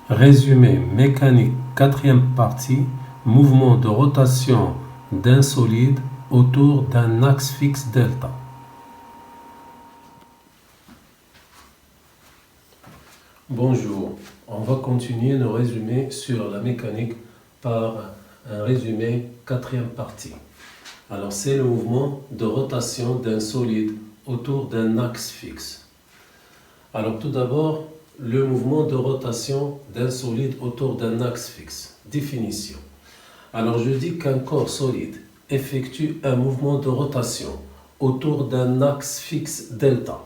Résumé mécanique, quatrième partie, mouvement de rotation d'un solide autour d'un axe fixe delta. Bonjour, on va continuer nos résumés sur la mécanique par un résumé quatrième partie. Alors c'est le mouvement de rotation d'un solide autour d'un axe fixe. Alors tout d'abord, le mouvement de rotation d'un solide autour d'un axe fixe. Définition. Alors je dis qu'un corps solide effectue un mouvement de rotation autour d'un axe fixe delta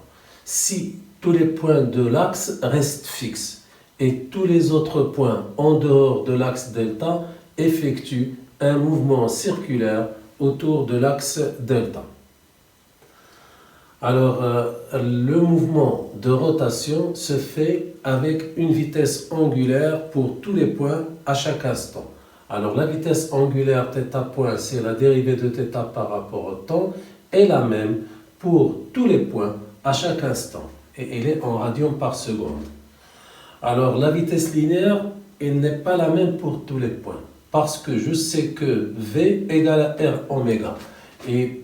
si tous les points de l'axe restent fixes et tous les autres points en dehors de l'axe delta effectuent un mouvement circulaire autour de l'axe delta. Alors, le mouvement de rotation se fait avec une vitesse angulaire pour tous les points à chaque instant. Alors, la vitesse angulaire θ point, c'est la dérivée de θ par rapport au temps, est la même pour tous les points à chaque instant. Et elle est en radians par seconde. Alors, la vitesse linéaire, elle n'est pas la même pour tous les points. Parce que je sais que V égale à R oméga. Et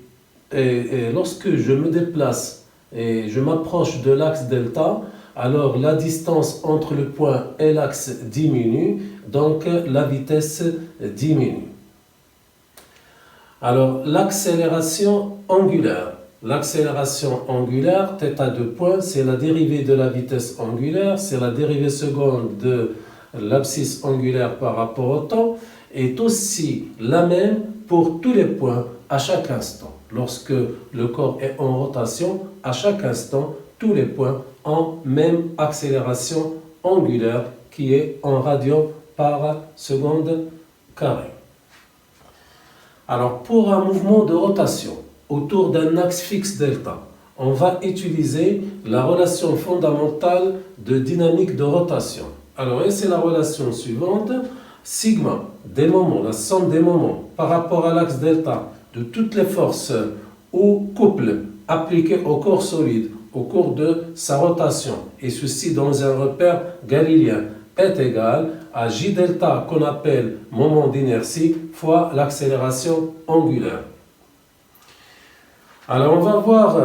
lorsque je me déplace et je m'approche de l'axe delta, alors la distance entre le point et l'axe diminue, donc la vitesse diminue. Alors l'accélération angulaire. L'accélération angulaire, θ2 point, c'est la dérivée de la vitesse angulaire, c'est la dérivée seconde de l'abscisse angulaire par rapport au temps, est aussi la même pour tous les points à chaque instant. Lorsque le corps est en rotation, à chaque instant, tous les points ont même accélération angulaire qui est en radians par seconde carré. Alors, pour un mouvement de rotation autour d'un axe fixe delta, on va utiliser la relation fondamentale de dynamique de rotation. Alors, c'est la relation suivante. Sigma des moments, la somme des moments par rapport à l'axe delta de toutes les forces ou couples appliqués au corps solide au cours de sa rotation, et ceci dans un repère galiléen, est égal à J delta qu'on appelle moment d'inertie fois l'accélération angulaire. Alors on va voir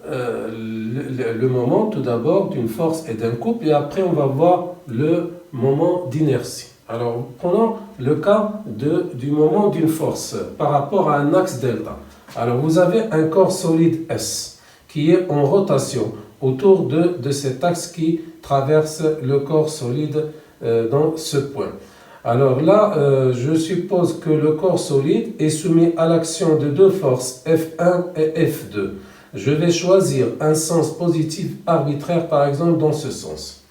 le moment tout d'abord d'une force et d'un couple, et après on va voir le moment d'inertie. Alors, prenons le cas du moment d'une force par rapport à un axe delta. Alors, vous avez un corps solide S qui est en rotation autour de cet axe qui traverse le corps solide dans ce point. Alors là, je suppose que le corps solide est soumis à l'action de deux forces, F1 et F2. Je vais choisir un sens positif arbitraire, par exemple, dans ce sens.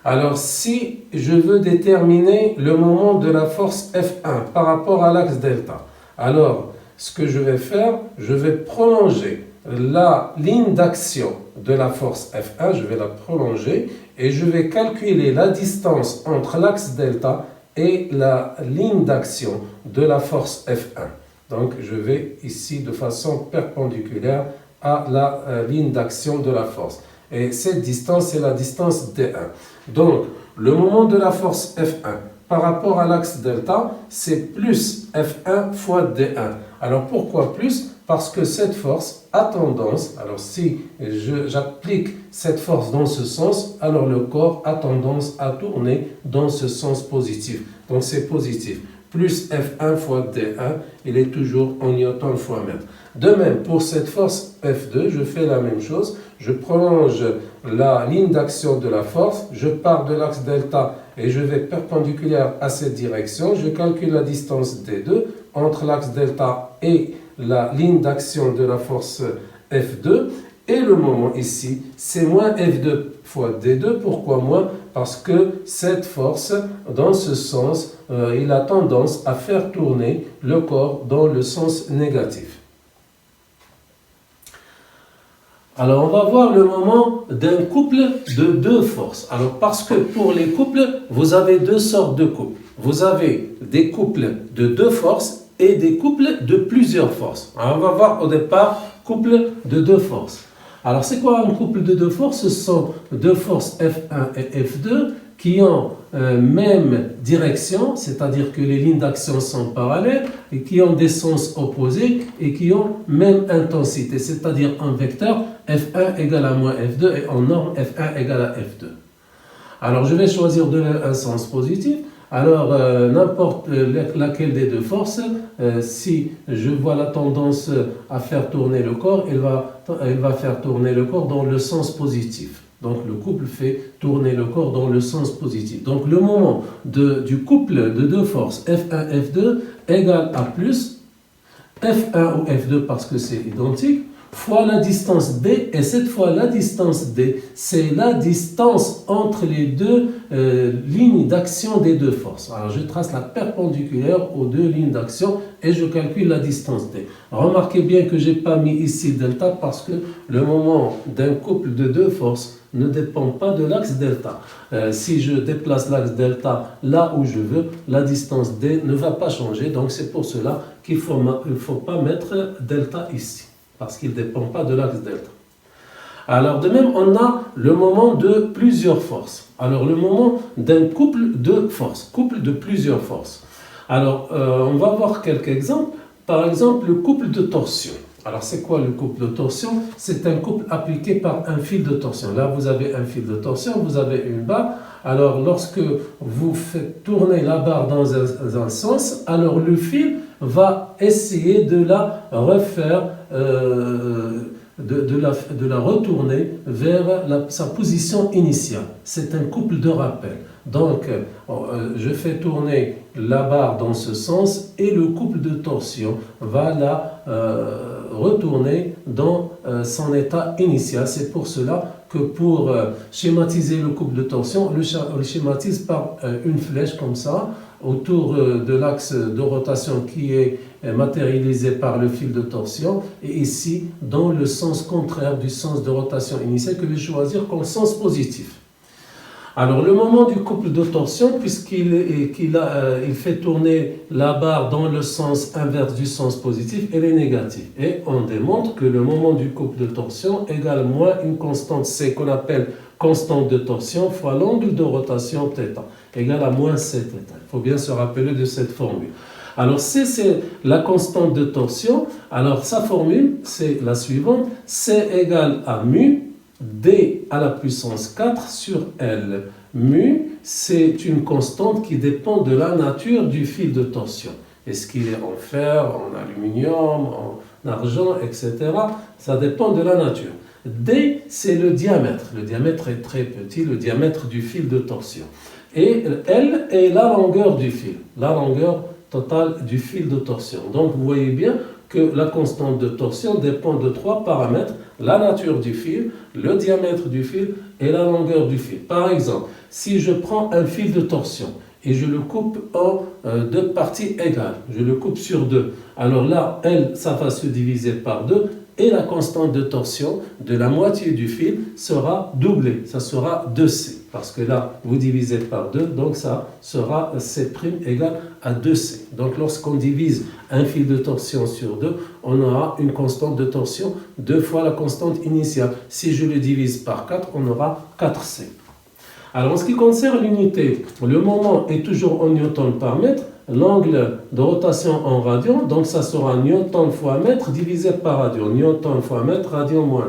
Alors, si je veux déterminer le moment de la force F1 par rapport à l'axe delta, alors ce que je vais faire, je vais prolonger la ligne d'action de la force F1, je vais la prolonger et je vais calculer la distance entre l'axe delta et la ligne d'action de la force F1. Donc, je vais ici de façon perpendiculaire à la ligne d'action de la force. Et cette distance, c'est la distance D1. Donc, le moment de la force F1 par rapport à l'axe delta, c'est plus F1 fois D1. Alors, pourquoi plus? Parce que cette force a tendance, alors si j'applique cette force dans ce sens, alors le corps a tendance à tourner dans ce sens positif. Donc, c'est positif. Plus F1 fois D1, il est toujours en newton fois mètre. De même, pour cette force F2, je fais la même chose. Je prolonge la ligne d'action de la force, je pars de l'axe delta et je vais perpendiculaire à cette direction. Je calcule la distance D2 entre l'axe delta et la ligne d'action de la force F2. Et le moment ici, c'est moins F2 fois D2. Pourquoi moins? Parce que cette force, dans ce sens, il a tendance à faire tourner le corps dans le sens négatif. Alors, on va voir le moment d'un couple de deux forces. Alors, parce que pour les couples, vous avez deux sortes de couples. Vous avez des couples de deux forces et des couples de plusieurs forces. Alors, on va voir au départ couple de deux forces. Alors, c'est quoi un couple de deux forces? Ce sont deux forces F1 et F2 qui ont même direction, c'est-à-dire que les lignes d'action sont parallèles et qui ont des sens opposés et qui ont même intensité, c'est-à-dire un vecteur F1 égale à moins F2 et en norme F1 égale à F2. Alors je vais choisir un sens positif. Alors n'importe laquelle des deux forces, si je vois la tendance à faire tourner le corps, elle va faire tourner le corps dans le sens positif. Donc le couple fait tourner le corps dans le sens positif. Donc le moment du couple de deux forces F1, F2 égale à plus F1 ou F2 parce que c'est identique, fois la distance D, et cette fois la distance D, c'est la distance entre les deux lignes d'action des deux forces. Alors je trace la perpendiculaire aux deux lignes d'action et je calcule la distance D. Remarquez bien que je n'ai pas mis ici delta parce que le moment d'un couple de deux forces ne dépend pas de l'axe delta. Si je déplace l'axe delta là où je veux, la distance D ne va pas changer, donc c'est pour cela qu'il ne faut pas mettre delta ici, parce qu'il ne dépend pas de l'axe delta. Alors de même, on a le moment de plusieurs forces. Alors le moment d'un couple de forces, couple de plusieurs forces. Alors on va voir quelques exemples. Par exemple, le couple de torsion. Alors c'est quoi le couple de torsion? C'est un couple appliqué par un fil de torsion. Là vous avez un fil de torsion, vous avez une barre. Alors lorsque vous faites tourner la barre dans un sens, alors le fil va essayer de la refaire, de la retourner vers sa position initiale. C'est un couple de rappel. Donc, je fais tourner la barre dans ce sens et le couple de torsion va la retourner dans son état initial. C'est pour cela que pour schématiser le couple de torsion, on le schématise par une flèche comme ça, autour de l'axe de rotation qui est matérialisé par le fil de torsion, et ici dans le sens contraire du sens de rotation initial que je vais choisir comme sens positif. Alors le moment du couple de torsion, puisqu'il fait tourner la barre dans le sens inverse du sens positif, elle est négative. Et on démontre que le moment du couple de torsion égale moins une constante C qu'on appelle constante de torsion fois l'angle de rotation θ, égale à moins Cθ. Il faut bien se rappeler de cette formule. Alors C, c'est la constante de torsion. Alors sa formule, c'est la suivante. C égale à mu D à la puissance 4 sur L. Mu, c'est une constante qui dépend de la nature du fil de torsion. Est-ce qu'il est en fer, en aluminium, en argent, etc. Ça dépend de la nature. D, c'est le diamètre. Le diamètre est très petit, le diamètre du fil de torsion. Et L est la longueur du fil, la longueur totale du fil de torsion. Donc vous voyez bien que la constante de torsion dépend de trois paramètres: la nature du fil, le diamètre du fil et la longueur du fil. Par exemple, si je prends un fil de torsion et je le coupe en deux parties égales, je le coupe sur deux, alors là, L, ça va se diviser par deux et la constante de torsion de la moitié du fil sera doublée, ça sera 2C. Parce que là, vous divisez par 2, donc ça sera C' égale à 2C. Donc lorsqu'on divise un fil de torsion sur 2, on aura une constante de torsion 2 fois la constante initiale. Si je le divise par 4, on aura 4C. Alors en ce qui concerne l'unité, le moment est toujours en newton par mètre, l'angle de rotation en radian, donc ça sera newton fois mètre divisé par radian. Newton fois mètre, radian moins 1.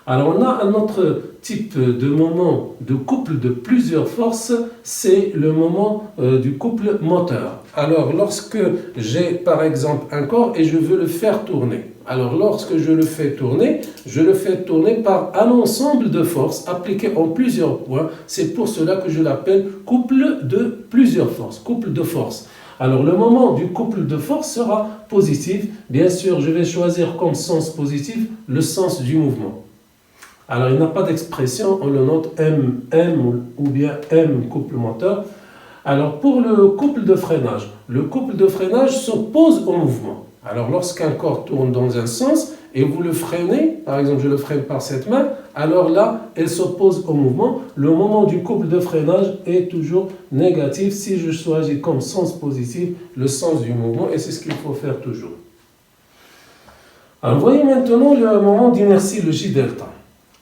Alors on a un autre type de moment de couple de plusieurs forces, c'est le moment du couple moteur. Alors lorsque j'ai par exemple un corps et je veux le faire tourner, alors lorsque je le fais tourner par un ensemble de forces appliquées en plusieurs points. C'est pour cela que je l'appelle couple de plusieurs forces, couple de forces. Alors le moment du couple de forces sera positif. Bien sûr, je vais choisir comme sens positif le sens du mouvement. Alors, il n'y a pas d'expression, on le note M ou bien M couple moteur. Alors, pour le couple de freinage s'oppose au mouvement. Alors, lorsqu'un corps tourne dans un sens et vous le freinez, par exemple, je le freine par cette main, alors là, elle s'oppose au mouvement. Le moment du couple de freinage est toujours négatif si je choisis comme sens positif le sens du mouvement, et c'est ce qu'il faut faire toujours. Alors, voyez maintenant le moment d'inertie, le J delta.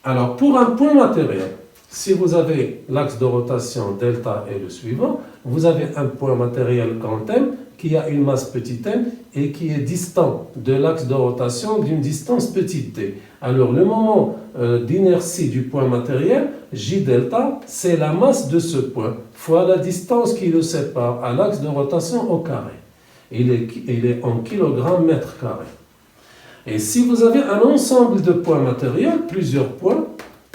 Alors, pour un point matériel, si vous avez l'axe de rotation delta et le suivant, vous avez un point matériel grand M qui a une masse petit m et qui est distant de l'axe de rotation d'une distance petite d. Alors le moment d'inertie du point matériel, J delta, c'est la masse de ce point fois la distance qui le sépare à l'axe de rotation au carré. Il est en kilogrammes mètre carré. Et si vous avez un ensemble de points matériels, plusieurs points,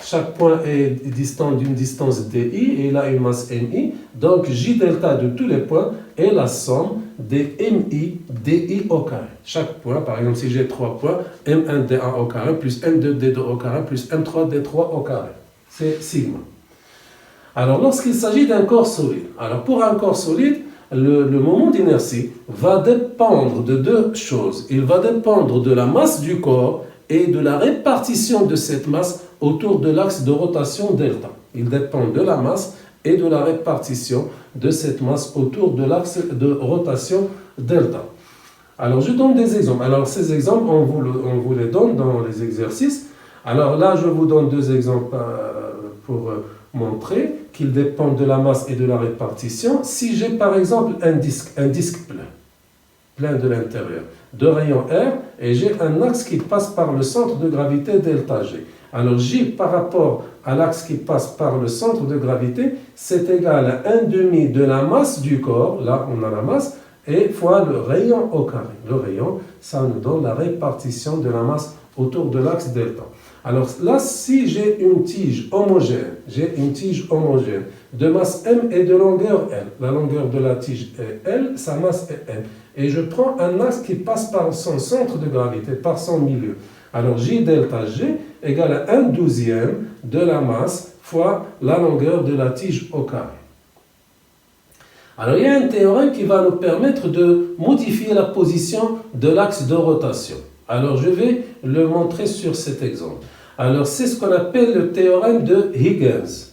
chaque point est distant d'une distance di et il a une masse mi, donc J delta de tous les points est la somme des mi di au carré. Chaque point, par exemple, si j'ai 3 points, m1 d1 au carré plus m2 d2 au carré plus m3 d3 au carré. C'est sigma. Alors, lorsqu'il s'agit d'un corps solide, alors pour un corps solide, le moment d'inertie va dépendre de deux choses. Il va dépendre de la masse du corps et de la répartition de cette masse autour de l'axe de rotation delta. Il dépend de la masse et de la répartition de cette masse autour de l'axe de rotation delta. Alors, je donne des exemples. Alors, ces exemples, on vous les donne dans les exercices. Alors là, je vous donne deux exemples pour montrer qu'ils dépendent de la masse et de la répartition. Si j'ai par exemple un disque plein de l'intérieur, de rayon R, et j'ai un axe qui passe par le centre de gravité delta G. Alors J par rapport à l'axe qui passe par le centre de gravité, c'est égal à 1/2 de la masse du corps, là on a la masse, et fois le rayon au carré. Le rayon, ça nous donne la répartition de la masse autour de l'axe delta. Alors là, si j'ai une tige homogène de masse M et de longueur L, la longueur de la tige est L, sa masse est M, et je prends un axe qui passe par son centre de gravité, par son milieu. Alors J delta G égale à 1/12 de la masse fois la longueur de la tige au carré. Alors il y a un théorème qui va nous permettre de modifier la position de l'axe de rotation. Alors je vais le montrer sur cet exemple. Alors c'est ce qu'on appelle le théorème de Huygens.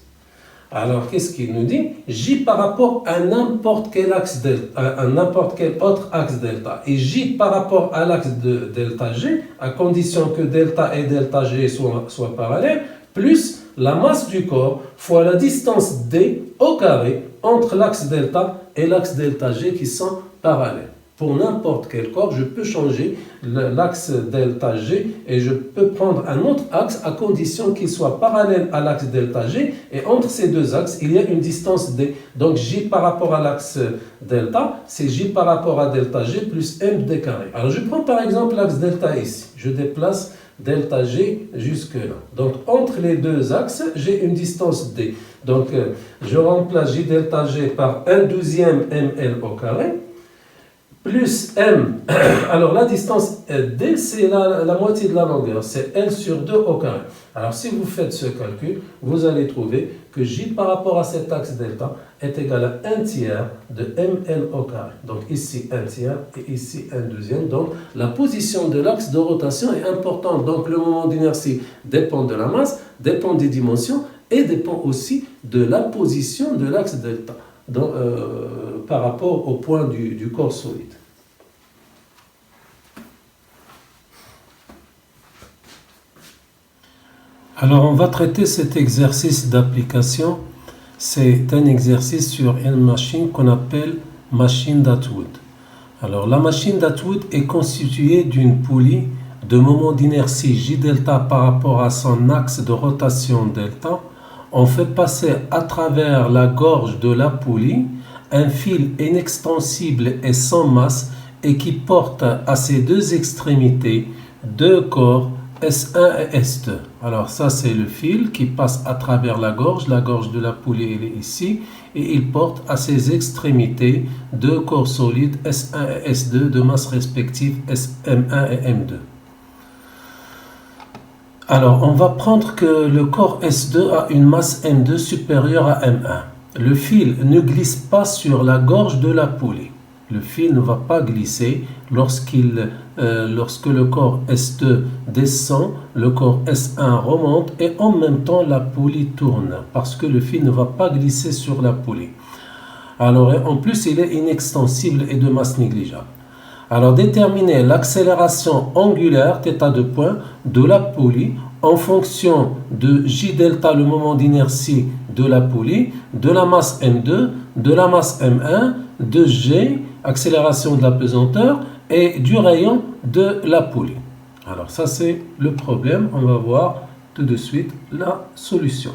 Alors qu'est-ce qu'il nous dit? J par rapport à n'importe quel axe delta, à n'importe quel autre axe delta, et J par rapport à l'axe de delta G, à condition que delta et delta G soient parallèles, plus la masse du corps fois la distance d au carré entre l'axe delta et l'axe delta G qui sont parallèles. Pour n'importe quel corps, je peux changer l'axe delta G et je peux prendre un autre axe à condition qu'il soit parallèle à l'axe delta G, et entre ces deux axes, il y a une distance d. Donc J par rapport à l'axe delta, c'est J par rapport à delta G plus m d carré. Alors je prends par exemple l'axe delta ici. Je déplace delta G jusque là. Donc entre les deux axes, j'ai une distance d. Donc je remplace J delta G par 1/12 ml au carré plus m. Alors la distance d, c'est la moitié de la longueur, c'est L sur 2 au carré. Alors si vous faites ce calcul, vous allez trouver que J par rapport à cet axe delta est égal à 1/3 de ml au carré. Donc ici 1/3 et ici 1/2. Donc la position de l'axe de rotation est importante. Donc le moment d'inertie dépend de la masse, dépend des dimensions et dépend aussi de la position de l'axe delta. Donc, par rapport au point du corps solide. Alors, on va traiter cet exercice d'application. C'est un exercice sur une machine qu'on appelle machine d'Atwood. Alors, la machine d'Atwood est constituée d'une poulie de moment d'inertie J delta par rapport à son axe de rotation delta. On fait passer à travers la gorge de la poulie un fil inextensible et sans masse et qui porte à ses deux extrémités deux corps S1 et S2. Alors ça c'est le fil qui passe à travers la gorge de la poulie elle est ici, et il porte à ses extrémités deux corps solides S1 et S2 de masse respective M1 et M2. Alors, on va prendre que le corps S2 a une masse M2 supérieure à M1. Le fil ne glisse pas sur la gorge de la poulie. Le fil ne va pas glisser lorsque le corps S2 descend, le corps S1 remonte et en même temps la poulie tourne parce que le fil ne va pas glisser sur la poulie. Alors, en plus, il est inextensible et de masse négligeable. Alors, déterminer l'accélération angulaire, θ de point, de la poulie en fonction de J delta, le moment d'inertie de la poulie, de la masse M2, de la masse M1, de G, accélération de la pesanteur, et du rayon de la poulie. Alors ça c'est le problème, on va voir tout de suite la solution.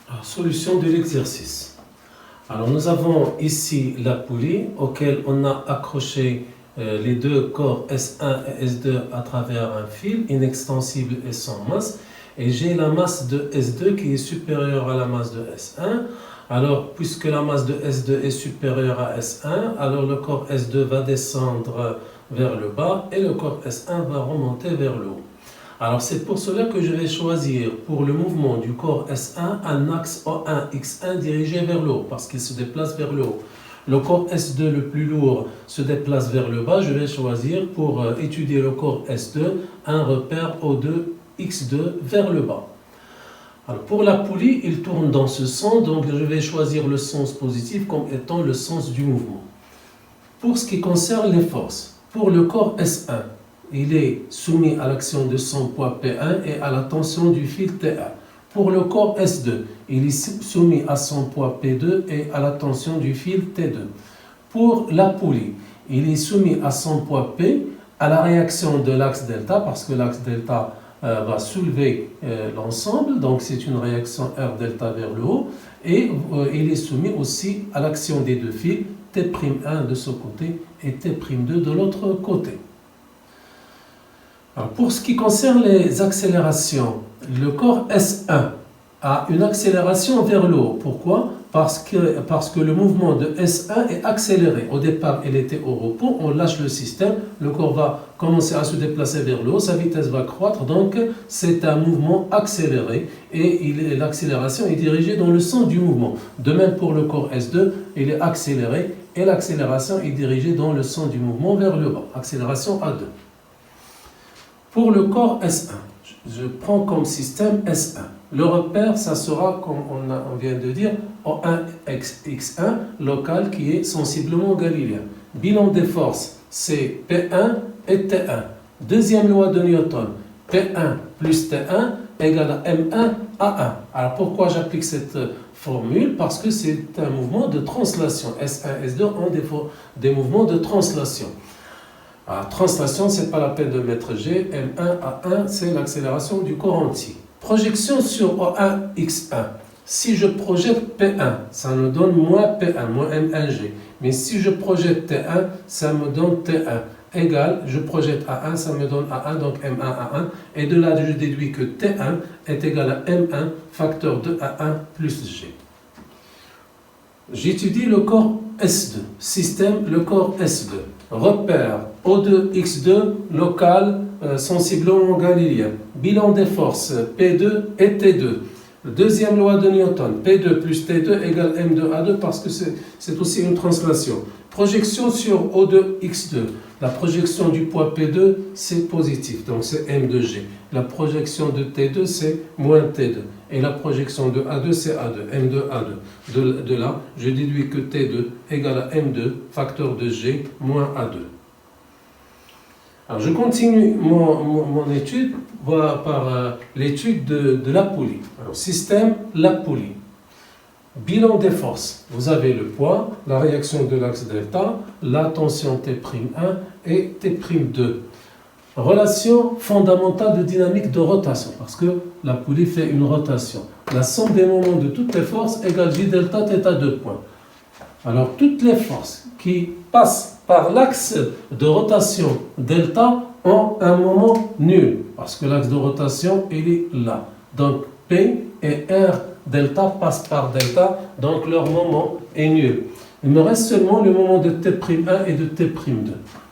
Alors, solution de l'exercice. Alors nous avons ici la poulie auquel on a accroché les deux corps S1 et S2 à travers un fil inextensible et sans masse. Et j'ai la masse de S2 qui est supérieure à la masse de S1. Alors, puisque la masse de S2 est supérieure à S1, alors le corps S2 va descendre vers le bas et le corps S1 va remonter vers le haut. Alors, c'est pour cela que je vais choisir pour le mouvement du corps S1 un axe O1X1 dirigé vers le haut, parce qu'il se déplace vers le haut. Le corps S2 le plus lourd se déplace vers le bas. Je vais choisir pour étudier le corps S2 un repère O2X2 vers le bas. Alors pour la poulie, il tourne dans ce sens, donc je vais choisir le sens positif comme étant le sens du mouvement. Pour ce qui concerne les forces, pour le corps S1, il est soumis à l'action de son poids P1 et à la tension du fil T1. Pour le corps S2, il est soumis à son poids P2 et à la tension du fil T2. Pour la poulie, il est soumis à son poids P, à la réaction de l'axe delta, parce que l'axe delta va soulever l'ensemble, donc c'est une réaction R delta vers le haut, et il est soumis aussi à l'action des deux fils, T'1 de ce côté et T'2 de l'autre côté. Alors pour ce qui concerne les accélérations, le corps S1 a une accélération vers le haut. Pourquoi ? Parce que le mouvement de S1 est accéléré. Au départ, il était au repos, on lâche le système, le corps va commencer à se déplacer vers le haut, sa vitesse va croître, donc c'est un mouvement accéléré et l'accélération est dirigée dans le sens du mouvement. De même pour le corps S2, il est accéléré et l'accélération est dirigée dans le sens du mouvement vers le bas, accélération A2. Pour le corps S1, je prends comme système S1. Le repère, ça sera, comme on vient de dire, O1X1 local qui est sensiblement galiléen. Bilan des forces, c'est P1 et T1. Deuxième loi de Newton, P1 plus T1 égale à M1 A1. Alors pourquoi j'applique cette formule? Parce que c'est un mouvement de translation. S1 et S2 ont des mouvements de translation. Alors, translation, ce n'est pas la peine de mettre G. M1 A1, c'est l'accélération du corps entier. Projection sur O1X1. Si je projette P1, ça me donne moins P1, moins M1G. Mais si je projette T1, ça me donne T1. Égal, je projette A1, ça me donne A1, donc M1 A1. Et de là, je déduis que T1 est égal à M1, facteur de A1 plus G. J'étudie le corps S2. Système, le corps S2. Repère O2X2 local sensiblement galiléen. Bilan des forces P2 et T2. Deuxième loi de Newton, P2 plus T2 égale M2A2 parce que c'est aussi une translation. Projection sur O2X2. La projection du poids P2 c'est positif, donc c'est M2G. La projection de T2 c'est moins T2. Et la projection de A2 c'est A2, M2A2. De là, je déduis que T2 égale à M2, facteur de G, moins A2. Alors je continue mon étude par l'étude de la poulie. Alors système, la poulie. Bilan des forces. Vous avez le poids, la réaction de l'axe delta, la tension T'1 et T'2. Relation fondamentale de dynamique de rotation, parce que la poulie fait une rotation. La somme des moments de toutes les forces égale J delta θ 2 points. Alors toutes les forces qui passent par l'axe de rotation delta ont un moment nul, parce que l'axe de rotation il est là. Donc P et R delta passent par delta, donc leur moment est nul. Il me reste seulement le moment de T'1 et de T'2.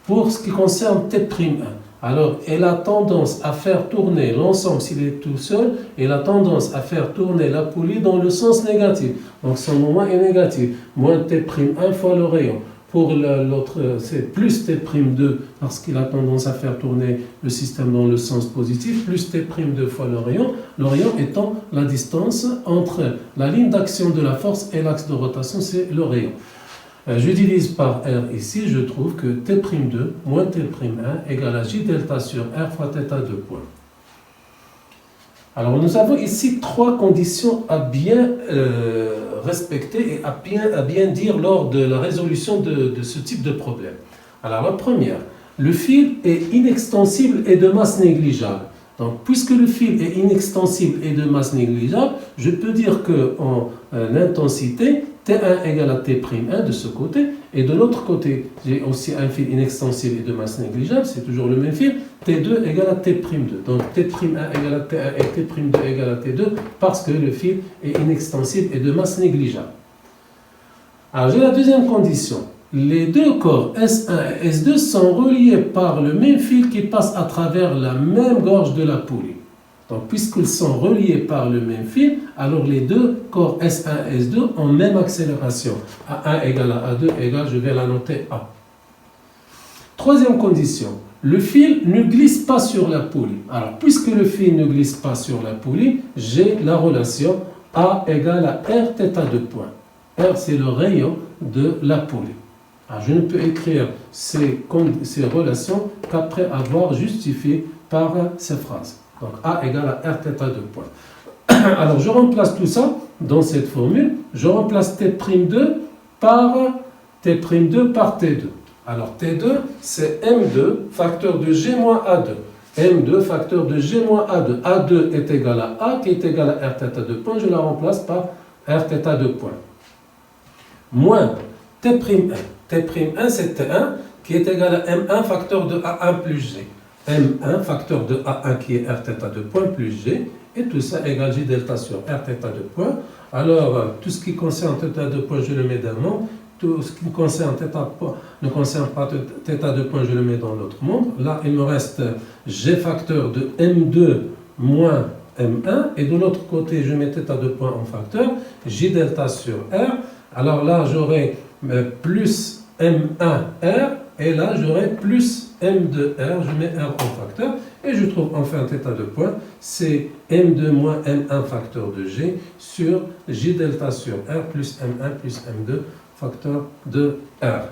Pour ce qui concerne T'1, alors elle a tendance à faire tourner l'ensemble, s'il est tout seul, elle a tendance à faire tourner la poulie dans le sens négatif. Donc son moment est négatif. Moins T'1 fois le rayon. Pour l'autre, c'est plus T'2 parce qu'il a tendance à faire tourner le système dans le sens positif, plus T'2 fois le rayon étant la distance entre la ligne d'action de la force et l'axe de rotation, c'est le rayon. Je divise par R ici, je trouve que T'2 moins T'1 égale à J delta sur R fois θ de point. Alors nous avons ici trois conditions à bien respecter et à bien dire lors de la résolution de ce type de problème. Alors la première, le fil est inextensible et de masse négligeable. Donc puisque le fil est inextensible et de masse négligeable, je peux dire qu'en intensité, T1 égale à T'1 de ce côté, et de l'autre côté, j'ai aussi un fil inextensible et de masse négligeable, c'est toujours le même fil, T2 égale à T'2. Donc T'1 égale à T1 et T'2 égale à T2 parce que le fil est inextensible et de masse négligeable. Alors j'ai la deuxième condition. Les deux corps S1 et S2 sont reliés par le même fil qui passe à travers la même gorge de la poulie. Donc, puisqu'ils sont reliés par le même fil, alors les deux corps S1 et S2 ont même accélération. A1 égale à A2 égale, je vais la noter A. Troisième condition, le fil ne glisse pas sur la poulie. Alors, puisque le fil ne glisse pas sur la poulie, j'ai la relation A égale à R θ de point. R, c'est le rayon de la poulie. Alors, je ne peux écrire ces relations qu'après avoir justifié par ces phrases. Donc A égale à R θ de point. Alors je remplace tout ça dans cette formule. Je remplace T'2 par T'2 par T2. Alors T2 c'est M2 facteur de G moins A2. M2 facteur de G moins A2. A2 est égal à A qui est égal à R θ de point. Je la remplace par R θ de point. Moins T'1. T'1 c'est T1 qui est égal à M1 facteur de A1 plus G. M1 facteur de A1 qui est R θ de point plus G, et tout ça égale J delta sur R θ de point. Alors, tout ce qui concerne θ de point, je le mets d'un monde. Tout ce qui concerne ne concerne pas θ de point, je le mets dans l'autre monde. Là, il me reste G facteur de M2 moins M1, et de l'autre côté, je mets θ de point en facteur, J delta sur R. Alors là, j'aurai plus M1R, et là, j'aurai plus M2R, je mets R en facteur, et je trouve enfin θ de point, c'est M2 moins M1 facteur de G sur J delta sur R plus M1 plus M2 facteur de R.